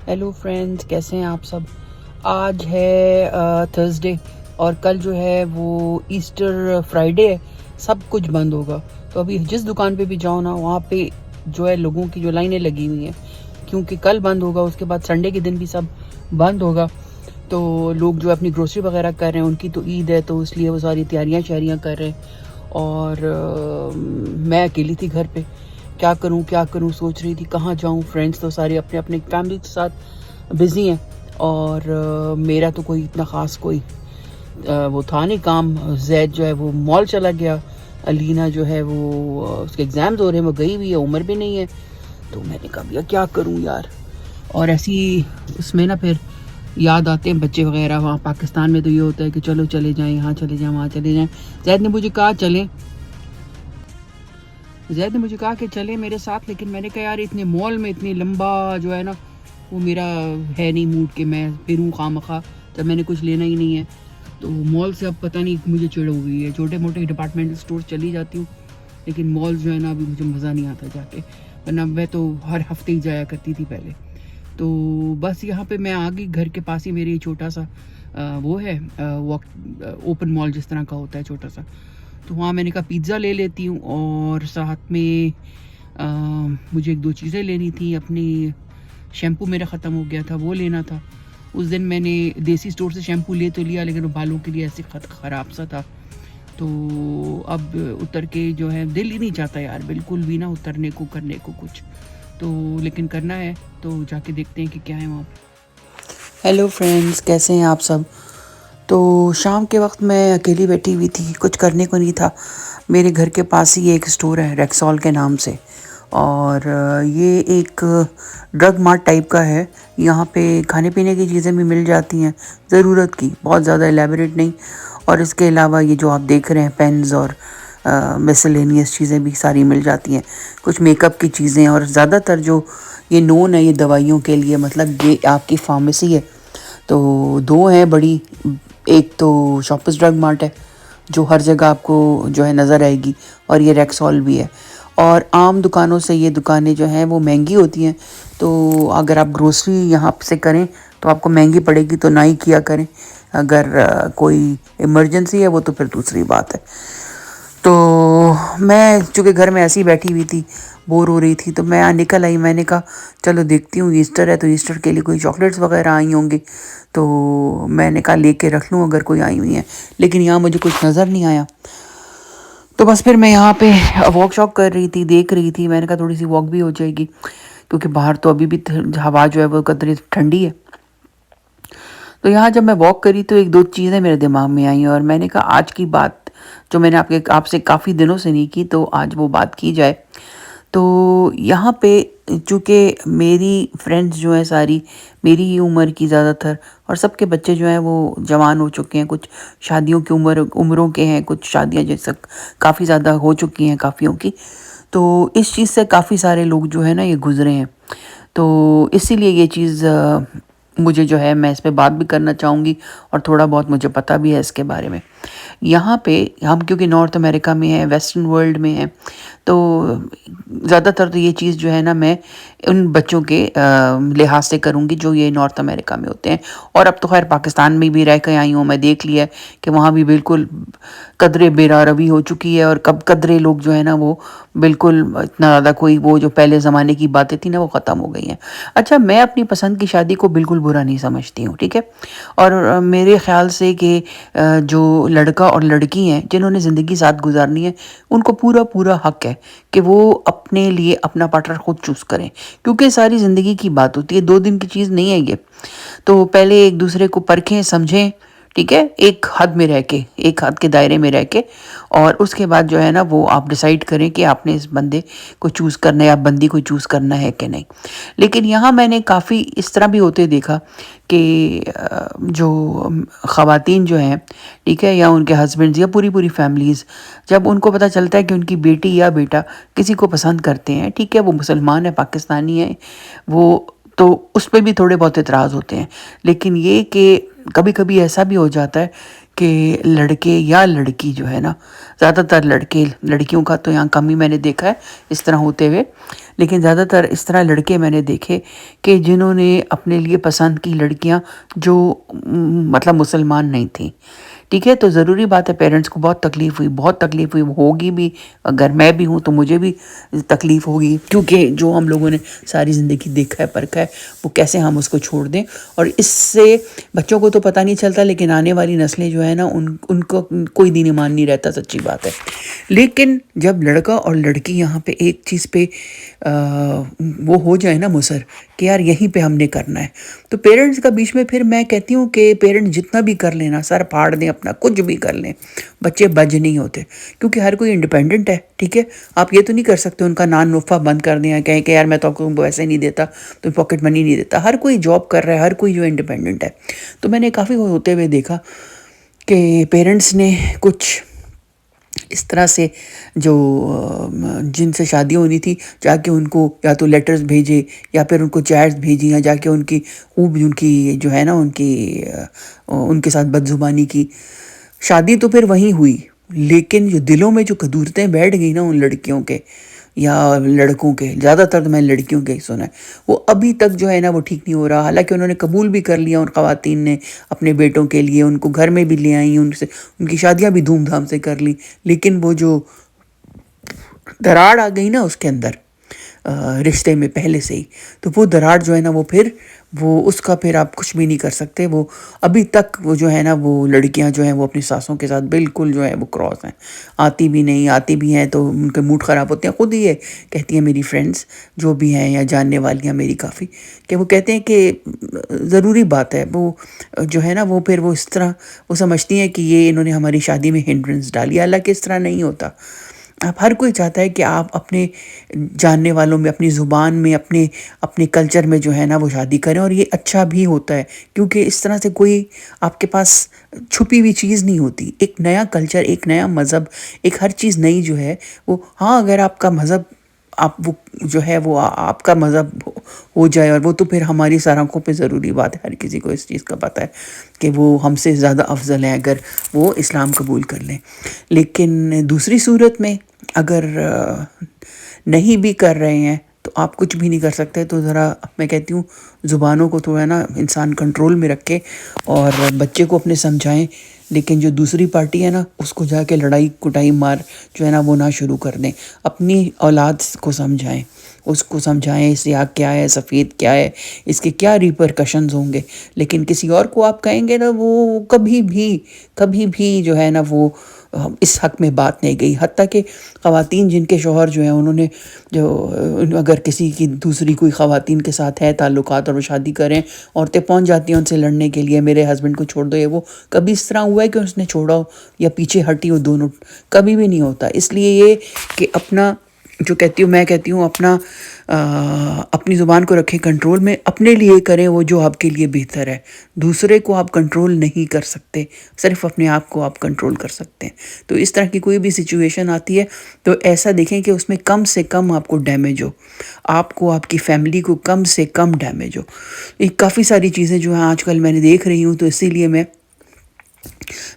Hello friends, कैसे हैं आप सब। आज है थर्सडे और कल जो है वो ईस्टर फ्राइडे है। सब कुछ बंद होगा। तो अभी जिस दुकान पे भी जाओ ना, वहाँ पे जो है लोगों की जो लाइनें लगी हुई हैं, क्योंकि कल बंद होगा, उसके बाद संडे के दिन भी सब बंद होगा। तो लोग जो अपनी ग्रोसरी वगैरह कर रहे हैं, उनकी तो ईद है, तो इसलिए वो सारी तैयारियाँ शैरियाँ कर रहे हैं। और मैं अकेली थी घर पे। क्या करूं सोच रही थी कहाँ जाऊं। फ्रेंड्स तो सारे अपने अपने फैमिली के साथ बिज़ी हैं और मेरा तो कोई इतना ख़ास कोई वो था नहीं काम। जैद जो है वो मॉल चला गया। अलीना जो है वो उसके एग्ज़ाम्स हो रहे हैं, वो गई हुई है, उम्र भी नहीं है। तो मैंने कहा भैया क्या करूं यार। और ऐसी उसमें ना फिर याद आते हैं बच्चे वगैरह। वहाँ पाकिस्तान में तो ये होता है कि चलो चले जाएं, यहाँ चले जाएं, वहाँ चले जाएं। जैद ने मुझे कहा चलें, जैद ने मुझे कहा कि चले मेरे साथ, लेकिन मैंने कहा यार इतने मॉल में इतनी लंबा जो है ना, वो मेरा है नहीं मूड कि मैं फिरूँ खामखा जब मैंने कुछ लेना ही नहीं है। तो मॉल से अब पता नहीं मुझे चिढ़ हो गई है। छोटे मोटे डिपार्टमेंटल स्टोर चली जाती हूँ, लेकिन मॉल जो है ना अभी मुझे मज़ा नहीं आता जाके, वरना मैं तो हर हफ्ते ही जाया करती थी पहले। तो बस यहाँ पे मैं आ गई। घर के पास ही मेरे छोटा सा वो है वॉक ओपन मॉल जिस तरह का होता है छोटा सा। तो वहाँ मैंने कहा पिज़्ज़ा ले लेती हूँ और साथ में अ, मुझे एक दो चीज़ें लेनी थी। अपनी शैम्पू मेरा ख़त्म हो गया था, वो लेना था। उस दिन मैंने देसी स्टोर से शैम्पू ले तो लिया, लेकिन वो बालों के लिए ऐसे ख़राब सा था। तो अब उतर के जो है दिल ही नहीं चाहता यार बिल्कुल भी ना उतरने को करने को कुछ। तो लेकिन करना है, तो जाके देखते हैं कि क्या है वहाँ पे। हेलो फ्रेंड्स, कैसे हैं आप सब। तो शाम के वक्त मैं अकेली बैठी हुई थी, कुछ करने को नहीं था। मेरे घर के पास ही एक स्टोर है रेक्सॉल के नाम से, और ये एक ड्रग मार्ट टाइप का है। यहाँ पे खाने पीने की चीज़ें भी मिल जाती हैं, ज़रूरत की, बहुत ज़्यादा एलेबरेट नहीं। और इसके अलावा ये जो आप देख रहे हैं पेन्स और मिसलेनियस चीज़ें भी सारी मिल जाती हैं, कुछ मेकअप की चीज़ें। और ज़्यादातर जो ये नोन है ये दवाइयों के लिए, मतलब ये आपकी फार्मेसी है। तो दो हैं बड़ी, एक तो शॉपर्स ड्रग मार्ट है जो हर जगह आपको जो है नज़र आएगी, और ये रेक्सॉल भी है। और आम दुकानों से ये दुकानें जो हैं वो महंगी होती हैं। तो अगर आप ग्रोसरी यहाँ से करें तो आपको महंगी पड़ेगी, तो ना ही किया करें। अगर कोई इमरजेंसी है वो तो फिर दूसरी बात है। तो मैं चूँकि घर में ऐसी ही बैठी हुई थी, बोर हो रही थी, तो मैं यहाँ निकल आई। मैंने कहा चलो देखती हूँ, ईस्टर है तो ईस्टर के लिए कोई चॉकलेट्स वगैरह आई होंगी। तो मैंने कहा लेके रख लूँ अगर कोई आई हुई है, लेकिन यहाँ मुझे कुछ नज़र नहीं आया। तो बस फिर मैं यहाँ पे वॉक शॉक कर रही थी, देख रही थी। मैंने कहा थोड़ी सी वॉक भी हो जाएगी, क्योंकि बाहर तो अभी भी हवा जो है वो कतरी ठंडी है। तो यहाँ जब मैं वॉक करी तो एक दो चीज़ें मेरे दिमाग में आई, और मैंने कहा आज की बात जो मैंने आपसे काफ़ी दिनों से नहीं की, तो आज वो बात की जाए। तो यहाँ पे चूँकि मेरी फ्रेंड्स जो हैं सारी मेरी ही उम्र की ज़्यादातर, और सबके बच्चे जो हैं वो जवान हो चुके हैं, कुछ शादियों की उम्रों के हैं, कुछ शादियाँ जैसे काफ़ी ज़्यादा हो चुकी हैं काफ़ियों की। तो इस चीज़ से काफ़ी सारे लोग जो है ना ये गुज़रे हैं। तो इसीलिए ये चीज़ मुझे जो है मैं इस पे बात भी करना चाहूँगी, और थोड़ा बहुत मुझे पता भी है इसके बारे में। यहाँ पे हम क्योंकि नॉर्थ अमेरिका में हैं, वेस्टर्न वर्ल्ड में हैं, तो ज़्यादातर तो ये चीज़ जो है ना मैं उन बच्चों के लिहाज से करूँगी जो ये नॉर्थ अमेरिका में होते हैं। और अब तो खैर पाकिस्तान में भी रह के आई हूँ, मैं देख लिया है कि वहाँ भी बिल्कुल कदरे बेरारवी हो चुकी है, और कब कदरे लोग जो है ना वो बिल्कुल इतना ज़्यादा कोई वो जो पहले ज़माने की बातें थी ना वो ख़त्म हो गई हैं। अच्छा, मैं अपनी पसंद की शादी को बिल्कुल बुरा नहीं समझती हूँ, ठीक है। और मेरे ख़्याल से कि जो लड़का और लड़की हैं जिन्होंने ज़िंदगी साथ गुजारनी है, उनको पूरा पूरा हक है कि वो अपने लिए अपना पार्टनर खुद चूज़ करें, क्योंकि सारी ज़िंदगी की बात होती है, 2 दिन की चीज़ नहीं है ये। तो पहले एक दूसरे को परखें, समझें, ठीक है, एक हद में रह के, एक हद के दायरे में रह के, और उसके बाद जो है ना वो आप डिसाइड करें कि आपने इस बंदे को चूज़ करना है या बंदी को चूज़ करना है कि नहीं। लेकिन यहाँ मैंने काफ़ी इस तरह भी होते देखा कि जो ख़वातीन जो हैं, ठीक है, या उनके हस्बैंड्स या पूरी पूरी फैमिलीज़, जब उनको पता चलता है कि उनकी बेटी या बेटा किसी को पसंद करते हैं, ठीक है, वो मुसलमान है, पाकिस्तानी है, वो तो उस पे भी थोड़े बहुत इतराज़ होते हैं। लेकिन ये कि कभी कभी ऐसा भी हो जाता है कि लड़के या लड़की जो है ना, ज़्यादातर लड़के, लड़कियों का तो यहाँ कम ही मैंने देखा है इस तरह होते हुए, लेकिन ज़्यादातर इस तरह लड़के मैंने देखे कि जिन्होंने अपने लिए पसंद की लड़कियाँ जो मतलब मुसलमान नहीं थी। ठीक है, तो ज़रूरी बात है पेरेंट्स को बहुत तकलीफ़ हुई, बहुत तकलीफ़ हुई, होगी भी। अगर मैं भी हूँ तो मुझे भी तकलीफ़ होगी, क्योंकि जो हम लोगों ने सारी ज़िंदगी देखा है, परखा है, वो कैसे हम उसको छोड़ दें। और इससे बच्चों को तो पता नहीं चलता, लेकिन आने वाली नस्लें जो है ना, उनको कोई दीन ईमान नहीं रहता, सच्ची बात है। लेकिन जब लड़का और लड़की यहाँ पे एक चीज़ पे वो हो जाए ना मुसर कि यार यहीं पे हमने करना है, तो पेरेंट्स का बीच में, फिर मैं कहती हूँ कि पेरेंट्स जितना भी कर लेना, सर फाड़ दें अपना, कुछ भी कर लें, बच्चे बज नहीं होते, क्योंकि हर कोई इंडिपेंडेंट है। ठीक है, आप ये तो नहीं कर सकते उनका नान नुफ़ा बंद कर दें या कहें कि यार मैं तो आपको वैसे नहीं देता, तो पॉकेट मनी नहीं देता। हर कोई जॉब कर रहा है, हर कोई जो इंडिपेंडेंट है। तो मैंने काफ़ी होते हुए देखा कि पेरेंट्स ने कुछ इस तरह से जो जिनसे शादी होनी थी, जाके उनको या तो लेटर्स भेजे या फिर उनको चैट्स भेजी, या जाके उनकी खूब उनकी जो है ना उनके साथ बदजुबानी की। शादी तो फिर वहीं हुई, लेकिन जो दिलों में जो कदूरतें बैठ गई ना उन लड़कियों के या लड़कों के, ज़्यादातर तो मैंने लड़कियों के ही सुना है, वो अभी तक जो है ना वो ठीक नहीं हो रहा। हालांकि उन्होंने कबूल भी कर लिया, उन ख़वातीन ने अपने बेटों के लिए, उनको घर में भी ले आई, उनसे उनकी शादियां भी धूमधाम से कर ली, लेकिन वो जो दरार आ गई ना उसके अंदर रिश्ते में पहले से ही, तो वो दरार जो है ना वो फिर वो उसका फिर आप कुछ भी नहीं कर सकते। वो अभी तक वो जो है ना वो लड़कियां जो हैं वो अपनी सासों के साथ बिल्कुल जो है वो क्रॉस हैं, आती भी नहीं, आती भी हैं तो उनके मूड ख़राब होते हैं। खुद ही ये कहती हैं मेरी फ्रेंड्स जो भी हैं या जानने वालियाँ मेरी काफ़ी, कि वो कहते हैं कि ज़रूरी बात है, वो जो है ना वो फिर वो इस तरह वो समझती हैं कि ये इन्होंने हमारी शादी में हिंड्रेंस डाली। हालांकि इस तरह नहीं होता। आप हर कोई चाहता है कि आप अपने जानने वालों में, अपनी ज़ुबान में, अपने अपने कल्चर में जो है ना वो शादी करें, और ये अच्छा भी होता है, क्योंकि इस तरह से कोई आपके पास छुपी हुई चीज़ नहीं होती। एक नया कल्चर, एक नया मज़हब, एक हर चीज़ नई जो है वो, हाँ अगर आपका मज़हब आप वो जो है वो आपका मज़हब हो जाए, और वो तो फिर हमारी सराखों पे ज़रूरी बात है, हर किसी को इस चीज़ का पता है कि वो हमसे ज़्यादा अफजल है अगर वो इस्लाम कबूल कर लें। लेकिन दूसरी सूरत में अगर नहीं भी कर रहे हैं तो आप कुछ भी नहीं कर सकते। तो ज़रा मैं कहती हूँ ज़ुबानों को तो है ना इंसान कंट्रोल में रखे और बच्चे को अपने समझाएं, लेकिन जो दूसरी पार्टी है ना उसको जाके लड़ाई कुटाई मार जो है ना वो ना शुरू कर दें। अपनी औलाद को समझाएं, उसको समझाएं इसे आग क्या है, सफ़ेद क्या है, इसके क्या रिपरकशंस होंगे। लेकिन किसी और को आप कहेंगे ना, वो कभी भी जो है ना वो इस हक़ में बात नहीं गई। हत्ता कि ख़वातीन जिनके शौहर जो हैं उन्होंने जो अगर किसी की दूसरी कोई ख़वातीन के साथ है ताल्लुकात और वो शादी करें, औरतें पहुंच जाती हैं उनसे लड़ने के लिए, मेरे हस्बैंड को छोड़ दो, ये वो। कभी इस तरह हुआ है कि उसने छोड़ा हो या पीछे हटी हो, दोनों कभी भी नहीं होता। इसलिए ये कि अपना जो कहती हूँ मैं कहती हूँ अपनी ज़ुबान को रखें कंट्रोल में, अपने लिए करें वो जो आपके लिए बेहतर है। दूसरे को आप कंट्रोल नहीं कर सकते, सिर्फ अपने आप को आप कंट्रोल कर सकते हैं। तो इस तरह की कोई भी सिचुएशन आती है तो ऐसा देखें कि उसमें कम से कम आपको डैमेज हो, आपको आपकी फैमिली को कम से कम डैमेज हो। ये काफ़ी सारी चीज़ें जो हैं आजकल मैंने देख रही हूँ, तो इसीलिए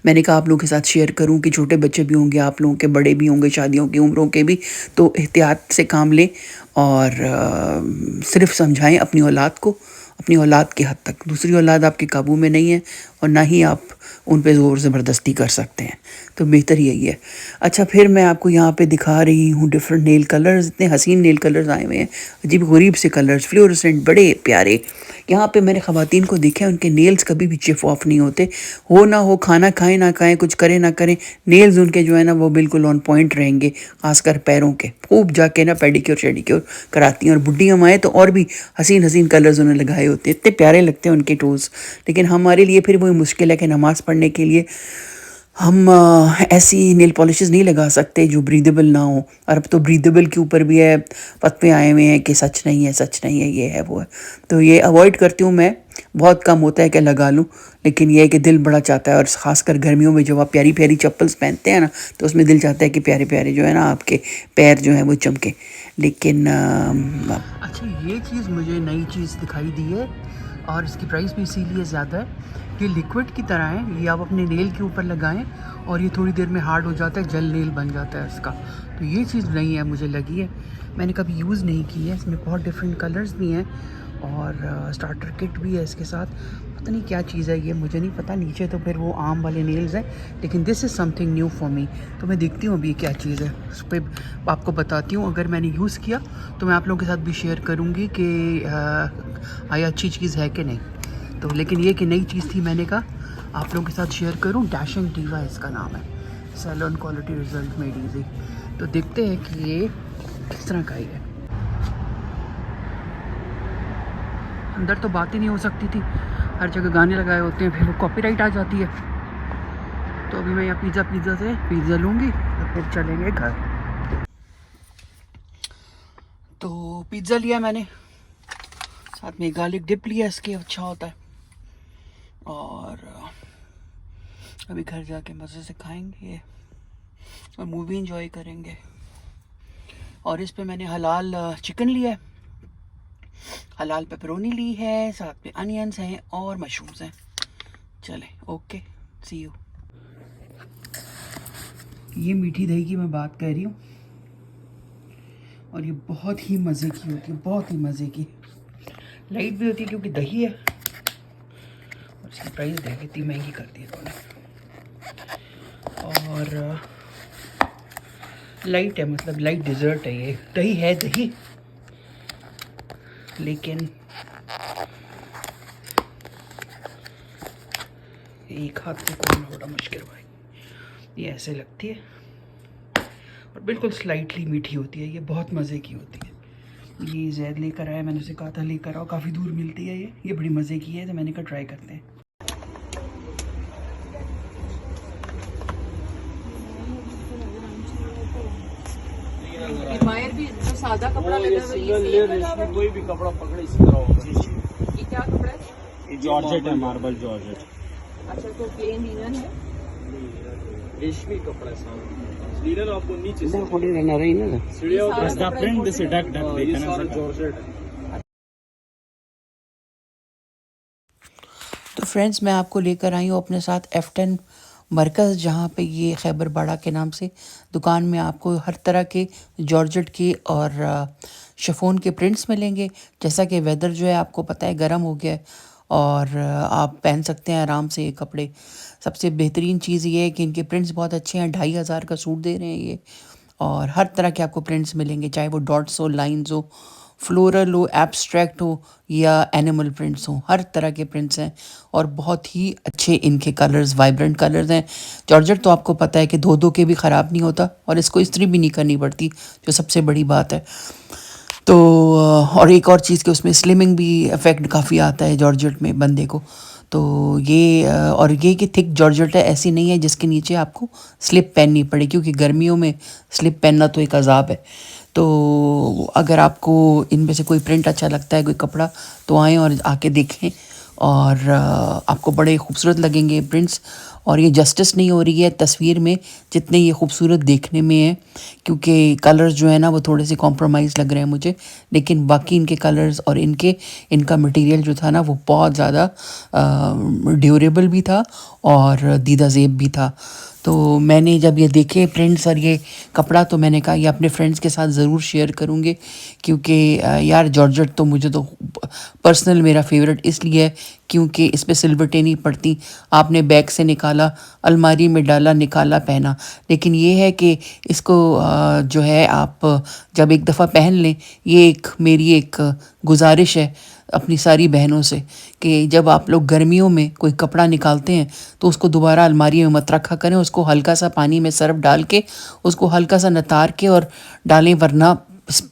मैंने कहा आप लोगों के साथ शेयर करूं कि छोटे बच्चे भी होंगे, आप लोगों के बड़े भी होंगे, शादियों की उम्रों के भी, तो एहतियात से काम लें और सिर्फ समझाएं अपनी औलाद को, अपनी औलाद के हद तक। दूसरी औलाद आपके काबू में नहीं है और ना ही आप उन पे ज़ोर ज़बरदस्ती कर सकते हैं, तो बेहतर यही है। अच्छा, फिर मैं आपको यहाँ पे दिखा रही हूँ डिफरेंट नेल कलर्स। इतने हसीन नेल कलर्स आए हुए हैं, अजीब गरीब से कलर्स, फ्लोरोसेंट, बड़े प्यारे। यहाँ पे मैंने ख़वातीन को देखा है, उनके नेल्स कभी भी चिप ऑफ नहीं होते। हो ना हो, खाना खाएं ना खाएं, कुछ करें ना करें, नेल्स उनके जो है ना वो बिल्कुल ऑन पॉइंट रहेंगे, खासकर पैरों के। खूब जाके ना पेडिक्योर शेडिक्योर कराती हैं, और बुढ़ी हम आए तो और भी हसीन हसीन कलर्स उन्होंने लगाए होते हैं, इतने प्यारे लगते हैं उनके टोज़। लेकिन हमारे लिए फिर वही मुश्किल है कि नमाज़ पढ़ने के लिए हम ऐसी नेल पॉलिशेस नहीं लगा सकते जो ब्रीदेबल ना हो। और अब तो ब्रीदेबल के ऊपर भी है, फतवे आए हुए हैं कि सच नहीं है, सच नहीं है, ये है वो है। तो ये अवॉइड करती हूँ मैं, बहुत कम होता है कि लगा लूँ, लेकिन ये है कि दिल बड़ा चाहता है। और ख़ासकर गर्मियों में जब आप प्यारी प्यारी चप्पल्स पहनते हैं ना, तो उसमें दिल चाहता है कि प्यारे प्यारे जो है ना आपके पैर जो हैं वो चमके। लेकिन अच्छा, ये चीज़ मुझे नई चीज़ दिखाई दी है। और इसकी प्राइस भी इसीलिए ज़्यादा है। ये लिक्विड की तरह है, ये आप अपने नेल के ऊपर लगाएं और ये थोड़ी देर में हार्ड हो जाता है, जेल नेल बन जाता है इसका। तो ये चीज़ नहीं है, मुझे लगी है, मैंने कभी यूज़ नहीं की है। इसमें बहुत डिफरेंट कलर्स भी हैं और स्टार्टर किट भी है इसके साथ। पता नहीं क्या चीज़ है ये, मुझे नहीं पता। नीचे तो फिर वो आम वाले नेल्स हैं, लेकिन this is something new for me. तो मैं देखती हूँ अभी क्या चीज़ है, उस पर आपको बताती हूँ। अगर मैंने यूज़ किया तो मैं आप लोगों के साथ भी शेयर करूँगी कि ये अच्छी चीज़ है कि नहीं। तो लेकिन ये कि नई चीज़ थी, मैंने कहा आप लोगों के साथ शेयर करूं। डैशिंग डिवा इसका नाम है, salon quality result made easy. तो देखते हैं कि ये किस तरह का ही है। अंदर तो बात ही नहीं हो सकती थी, हर जगह गाने लगाए होते हैं, फिर वो कॉपीराइट आ जाती है। तो अभी मैं यहाँ पिज़्ज़ा से पिज़्ज़ा लूँगी और फिर चलेंगे घर। तो पिज़्ज़ा लिया मैंने, साथ में गार्लिक डिप लिया, इसके अच्छा होता है। और अभी घर जाके मज़े से खाएंगे और मूवी एंजॉय करेंगे। और इस पे मैंने हलाल चिकन लिया है, हलाल पेपरोनी ली है, साथ में अनियंस हैं और मशरूम्स हैं। चले ओके, सी यू। ये मीठी दही की मैं बात कर रही हूँ और ये बहुत ही मज़े की होती है, बहुत ही मज़े की। लाइट भी होती है क्योंकि दही है, और इसकी प्राइस देख इतनी महंगी कर दी है इन्होंने। और लाइट है, मतलब लाइट डिज़र्ट है ये। दही है दही, लेकिन एक हाथ से खोलना बड़ा मुश्किल भाई। ये ऐसे लगती है और बिल्कुल स्लाइटली मीठी होती है, ये बहुत मज़े की होती है। ये जैद लेकर आया, मैंने उसे कहा था लेकर आओ, काफ़ी दूर मिलती है ये बड़ी मज़े की है। तो मैंने कहा ट्राई करते हैं। मायर भी जो सादा कपड़ा लगा हुआ है, रेशमी कोई भी कपड़ा पकड़े इसी तरह होगा। ये क्या कपड़ा है? ये जॉर्जेट है, मार्बल जॉर्जेट। अच्छा, तो प्लेन लिनन है, रेशमी कपड़ा है सारा। लिनन आपको नीचे से थोड़ी रहना रही ना सीढ़ियों सारा पे कपड़ा प्रिंट से imported डक डक है? देखना सर, जॉर्जेट है। तो फ्रेंड्स, मैं आपको लेकर आई हूँ अपने साथ F10 मरकज़, जहाँ पे ये खैबर बाड़ा के नाम से दुकान में आपको हर तरह के जॉर्जेट के और शिफॉन के प्रिंट्स मिलेंगे। जैसा कि वेदर जो है आपको पता है गर्म हो गया है और आप पहन सकते हैं आराम से ये कपड़े। सबसे बेहतरीन चीज़ ये है कि इनके प्रिंट्स बहुत अच्छे हैं। 2500 का सूट दे रहे हैं ये, और हर तरह के आपको प्रिंट्स मिलेंगे, चाहे वो डॉट्स हो, लाइंस हो, फ्लोरल हो, एब्स्ट्रैक्ट हो या एनिमल प्रिंट्स हो। हर तरह के प्रिंट्स हैं और बहुत ही अच्छे इनके कलर्स, वाइब्रेंट कलर्स हैं। जॉर्जेट तो आपको पता है कि धो धो के भी ख़राब नहीं होता और इसको इस्त्री भी नहीं करनी पड़ती, जो सबसे बड़ी बात है। तो और एक और चीज़ कि उसमें स्लिमिंग भी इफ़ेक्ट काफ़ी आता है जॉर्जेट में बंदे को। तो ये और ये कि थिक जॉर्जेट है, ऐसी नहीं है जिसके नीचे आपको स्लिप पहननी पड़े, क्योंकि गर्मियों में स्लिप पहनना तो एक अजाब है। तो अगर आपको इनमें से कोई प्रिंट अच्छा लगता है, कोई कपड़ा, तो आएँ और आके देखें और आपको बड़े खूबसूरत लगेंगे प्रिंट्स। और ये जस्टिस नहीं हो रही है तस्वीर में जितने ये खूबसूरत देखने में है, क्योंकि कलर्स जो है ना वो थोड़े से कॉम्प्रोमाइज़ लग रहे हैं मुझे। लेकिन बाकी इनके कलर्स और इनका मटेरियल जो था ना वो बहुत ज़्यादा ड्यूरेबल भी था और दीदा ज़ेब भी था। तो मैंने जब ये देखे प्रिंट्स और ये कपड़ा, तो मैंने कहा ये अपने फ्रेंड्स के साथ ज़रूर शेयर करूँगे, क्योंकि यार जॉर्जेट तो मुझे तो पर्सनल मेरा फेवरेट इसलिए है क्योंकि इस पर सिलवटें नहीं पड़ती। आपने बैग से निकाला, अलमारी में डाला, निकाला, पहना। लेकिन ये है कि इसको जो है आप जब एक दफ़ा पहन लें, ये मेरी एक गुजारिश है अपनी सारी बहनों से कि जब आप लोग गर्मियों में कोई कपड़ा निकालते हैं तो उसको दोबारा अलमारी में मत रखा करें, उसको हल्का सा पानी में सर्फ डाल के उसको हल्का सा नतार के और डालें, वरना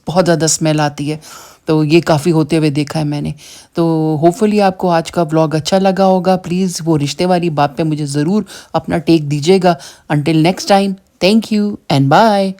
बहुत ज़्यादा स्मेल आती है। तो ये काफ़ी होते हुए देखा है मैंने। तो होपफुली आपको आज का व्लॉग अच्छा लगा होगा। प्लीज़ वो रिश्ते वाली बात पे मुझे ज़रूर अपना टेक दीजिएगा। Until next time, thank you and bye.